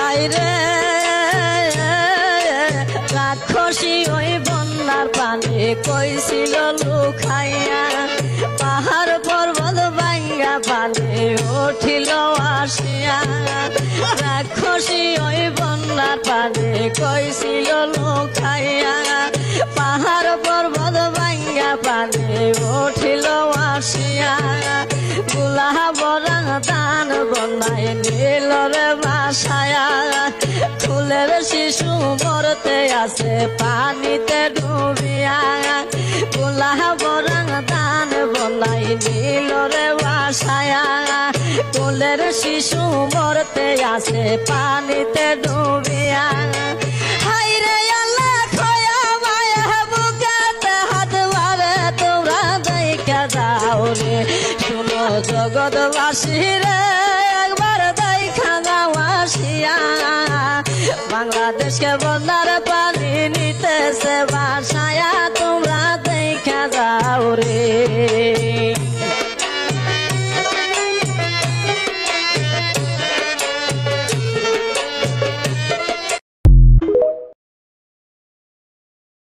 হাইরে রাক্ষসী ওই বন্যার পানি কইছিল লুকাইয়া পাহাড় পর্বত ভাঙ্গা পানি উঠিল আসিয়া রাক্ষসী ওই বন্যার পানি কইছিল লুকাইয়া পাহাড় পর্বত ভাঙ্গা পানি উঠিল আসিয়া গুলা বরং দান বনাই নীল রে বাসায়া ফুলের শিশু মরতে আছে পানিতে ডুবিয়া গুলা বরং দান বনাই নীল রে বাসায়া ফুলের শিশু মরতে আছে পানিতে ডুবিয়া হাইরে আল্লাহ খয়া মায়া বুকেতে হাত মারে তোমরা দেখা যাও রে শুনো জগৎবাসী রে একবার দেখা যাও আসিয়া বাংলাদেশকে বন্যার পানি নিতেছে বাসায়া তোমরা দেখা যাও রে।